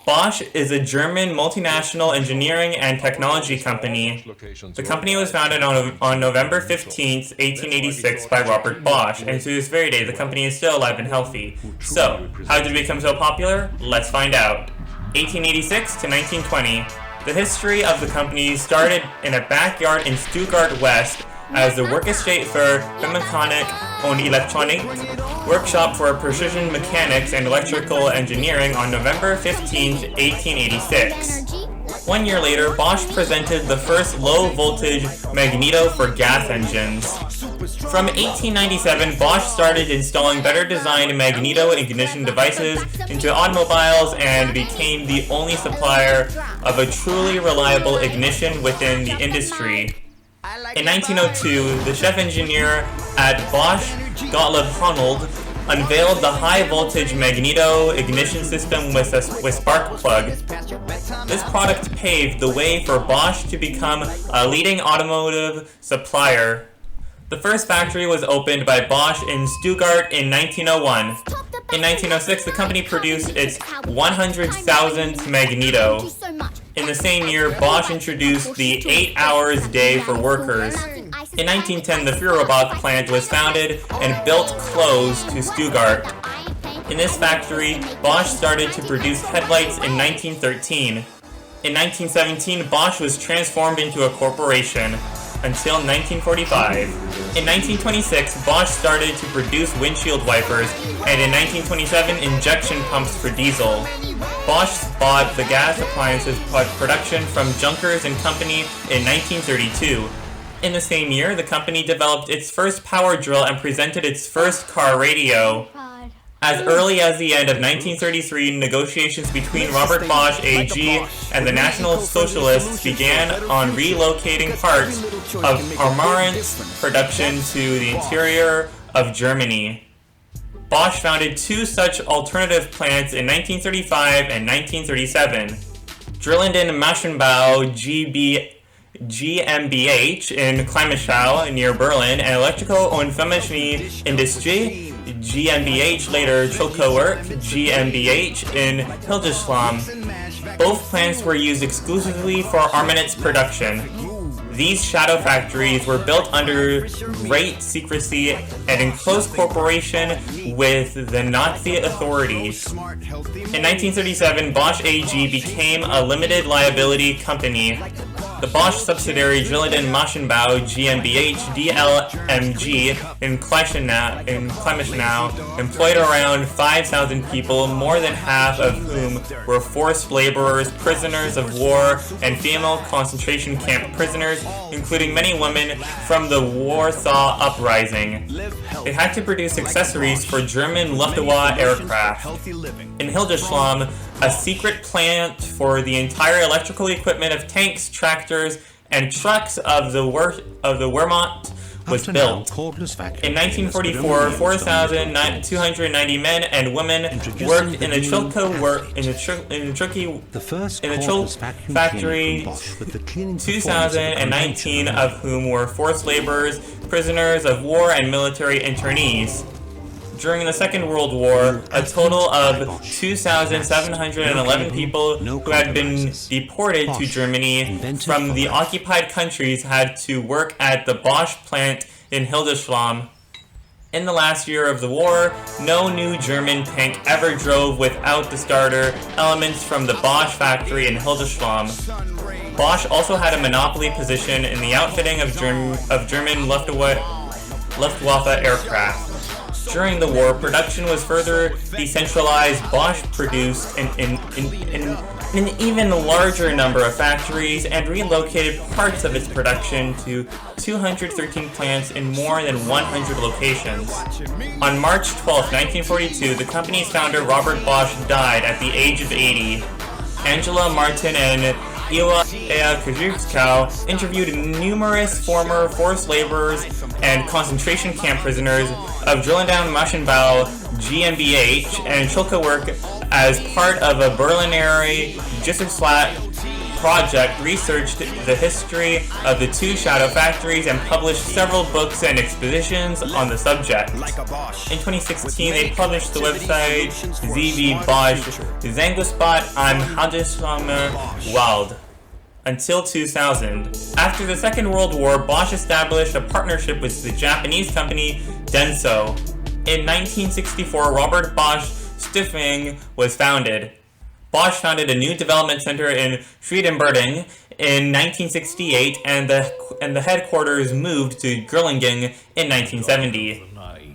Bosch is a German multinational engineering and technology company. The company was founded on November 15, 1886 by Robert Bosch, and to this very day the company is still alive and healthy. So, how did it become so popular? Let's find out. 1886 to 1920. The history of the company started in a backyard in Stuttgart West as the Werkstatt für Mechanik und Elektronik, workshop for precision mechanics and electrical engineering on November 15, 1886. 1 year later, Bosch presented the first low-voltage magneto for gas engines. From 1897, Bosch started installing better-designed magneto ignition devices into automobiles and became the only supplier of a truly reliable ignition within the industry. In 1902, the chief engineer at Bosch, Gottlieb Honnold, unveiled the high-voltage magneto ignition system with spark plug. This product paved the way for Bosch to become a leading automotive supplier. The first factory was opened by Bosch in Stuttgart in 1901. In 1906, the company produced its 100,000th magneto. In the same year, Bosch introduced the 8 hours day for workers. In 1910, the Feuerbach plant was founded and built close to Stuttgart. In this factory, Bosch started to produce headlights in 1913. In 1917, Bosch was transformed into a corporation until 1945. In 1926, Bosch started to produce windshield wipers, and in 1927, injection pumps for diesel. Bosch bought the gas appliances production from Junkers and Company in 1932. In the same year, the company developed its first power drill and presented its first car radio. As early as the end of 1933, negotiations between Robert Bosch AG and the National Socialists began on relocating parts of Armorant's production to the interior of Germany. Bosch founded two such alternative plants in 1935 and 1937. Drillenden Maschinenbau GmbH in Klimaschau near Berlin and Electrical und Chemische Industrie GmbH, later Chilco Work GmbH in Hildesheim. Both plants were used exclusively for armaments production. These shadow factories were built under great secrecy and in close cooperation with the Nazi authorities. In 1937, Bosch AG became a limited liability company. The Bosch subsidiary Drillenden Maschinenbau GmbH DLMG in Klimaschau employed around 5,000 people, more than half of whom were forced laborers, prisoners of war, and female concentration camp prisoners, including many women from the Warsaw Uprising. They had to produce accessories for German Luftwaffe aircraft. In Hildesheim, a secret plant for the entire electrical equipment of tanks, tractors, and trucks of the Wehrmacht was built. In 1944, 4,290 men and women worked in the Chilco factory, 2,019 of whom were forced laborers, prisoners of war, and military internees. During the Second World War, a total of 2,711 people who had been deported to Germany from the occupied countries had to work at the Bosch plant in Hildesheim. In the last year of the war, no new German tank ever drove without the starter elements from the Bosch factory in Hildesheim. Bosch also had a monopoly position in the outfitting of German Luftwaffe aircraft. During the war, production was further decentralized. Bosch produced in an even larger number of factories and relocated parts of its production to 213 plants in more than 100 locations. On March 12, 1942, the company's founder Robert Bosch died at the age of 80. Angela Martin and Iwa Kajewskow interviewed numerous former forced laborers and concentration camp prisoners of Drillenden Maschinenbau GmbH and Chilco Work as part of a Berliner Gesetzeslaut project researched the history of the two shadow factories and published several books and expositions on the subject. In 2016, they published the website ZB Bosch Zangospot am Handelshammer Wald. Until 2000. After the Second World War, Bosch established a partnership with the Japanese company Denso. In 1964, Robert Bosch Stiftung was founded. Bosch founded a new development center in Schwedenberding in 1968, and the headquarters moved to Gerlingen in 1970.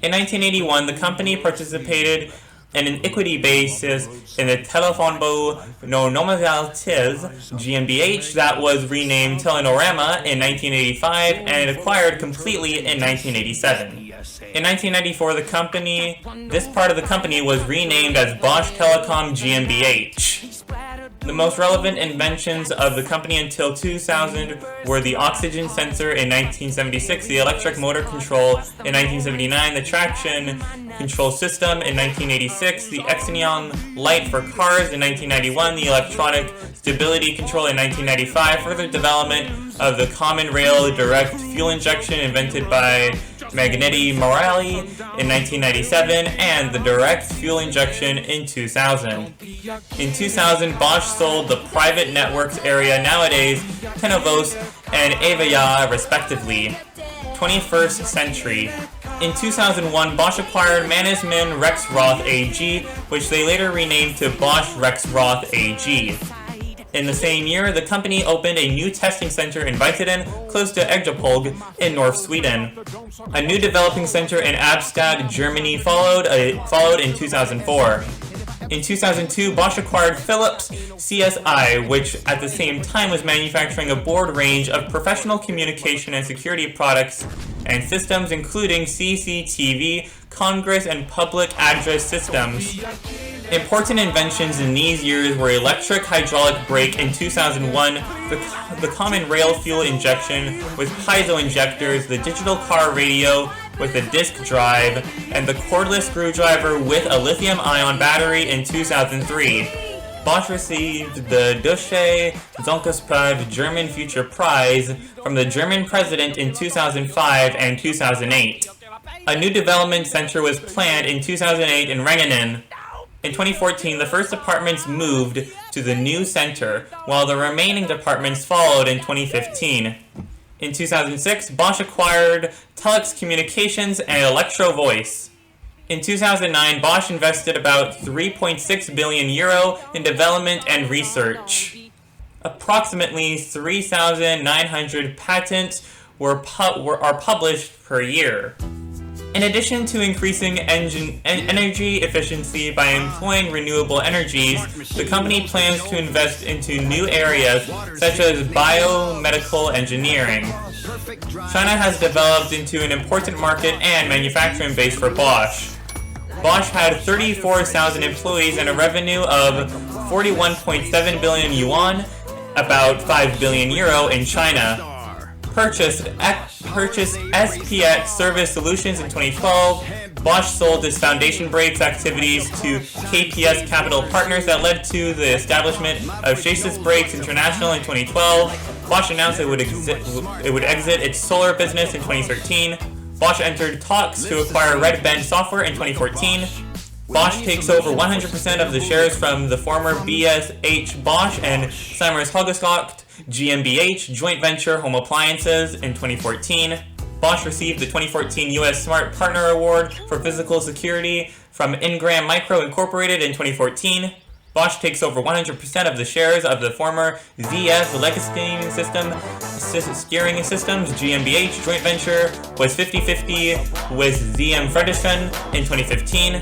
In 1981, the company participated on an equity basis in the Telefonbau Normalities GmbH that was renamed Telenorama in 1985 and acquired completely in 1987. In 1994, this part of the company was renamed as Bosch Telecom GmbH. The most relevant inventions of the company until 2000 were the oxygen sensor in 1976, the electric motor control in 1979, the traction control system in 1986, the xenon light for cars in 1991, the electronic stability control in 1995, further development of the common rail direct fuel injection invented by Magneti Marelli in 1997, and the direct fuel injection in 2000. In 2000, Bosch sold the private networks area, nowadays Tenovos and Avaya respectively. 21st century. In 2001, Bosch acquired Mannesmann Rexroth AG, which they later renamed to Bosch Rexroth AG. In the same year, the company opened a new testing center in Weiteren, close to Ägdepolg in North Sweden. A new developing center in Abstadt, Germany followed in 2004. In 2002, Bosch acquired Philips CSI, which at the same time was manufacturing a broad range of professional communication and security products and systems, including CCTV, Congress, and public address systems. Important inventions in these years were electric hydraulic brake in 2001, the common rail fuel injection with piezo injectors, the digital car radio with a disk drive, and the cordless screwdriver with a lithium-ion battery in 2003. Bosch received the Deutsche Zukunftspreis German Future Prize from the German president in 2005 and 2008. A new development center was planned in 2008 in Renganen. In 2014, the first apartments moved to the new center, while the remaining departments followed in 2015. In 2006, Bosch acquired Telex Communications and Electro Voice. In 2009, Bosch invested about €3.6 billion in development and research. Approximately 3,900 patents are published per year. In addition to increasing energy efficiency by employing renewable energies, the company plans to invest into new areas such as biomedical engineering. China has developed into an important market and manufacturing base for Bosch. Bosch had 34,000 employees and a revenue of 41.7 billion yuan, about 5 billion euro in China. Purchased SPX Service Solutions in 2012. Bosch sold its foundation brakes activities to KPS Capital Partners that led to the establishment of Chassis Brakes International in 2012. Bosch announced it would exit its solar business in 2013. Bosch entered talks to acquire Red Bend Software in 2014. Bosch takes over 100% of the shares from the former BSH Bosch and Simers Hoggeskocht GmbH joint venture Home Appliances in 2014. Bosch received the 2014 U.S. Smart Partner Award for Physical Security from Ingram Micro Incorporated in 2014. Bosch takes over 100% of the shares of the former ZF Legacy Steering Systems GmbH joint venture was 50-50 with ZM Friedrichshafen in 2015.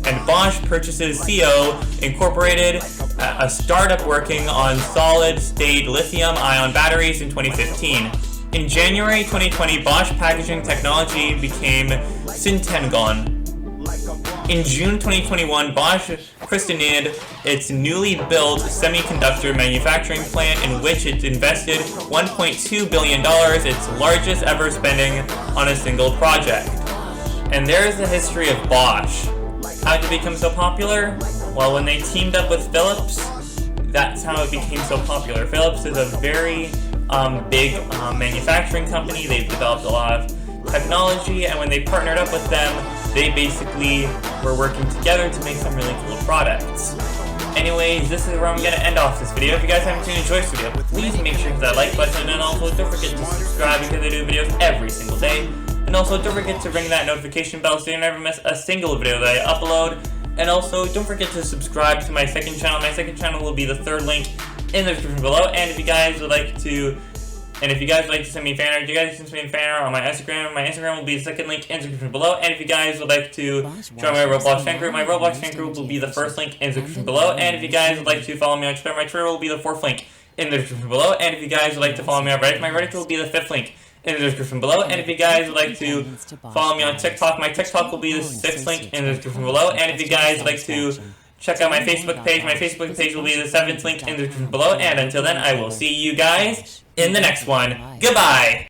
And Bosch purchases CO Incorporated, a startup working on solid-state lithium-ion batteries in 2015. In January 2020, Bosch Packaging Technology became Syntengon. In June 2021, Bosch christened its newly built semiconductor manufacturing plant, in which it invested $1.2 billion, its largest ever spending on a single project. And there is the history of Bosch. How did it become so popular? Well, when they teamed up with Philips, that's how it became so popular. Philips is a very big manufacturing company. They've developed a lot of technology, and when they partnered up with them, they basically were working together to make some really cool products. Anyways, this is where I'm going to end off this video. If you guys haven't enjoyed this video, please make sure to hit that like button, and also don't forget to subscribe because I do videos every single day. And also don't forget to ring that notification bell so you never miss a single video that I upload. And also don't forget to subscribe to my second channel. My second channel will be the third link in the description below. And if you guys would like to send me fan art, you guys can send me fan art on my Instagram will be the second link in the description below. And if you guys would like to join my Roblox fan group, my Roblox fan group will be the first link in the description below. And if you guys would like to follow me on Twitter, my Twitter will be the fourth link in the description below. And if you guys would like to follow me on Reddit, my Reddit will be the fifth link in the description below. And if you guys would like to follow me on TikTok, my TikTok will be the sixth link in the description below. And if you guys would like to check out my Facebook page will be the seventh link in the description below. And until then, I will see you guys in the next one. Goodbye!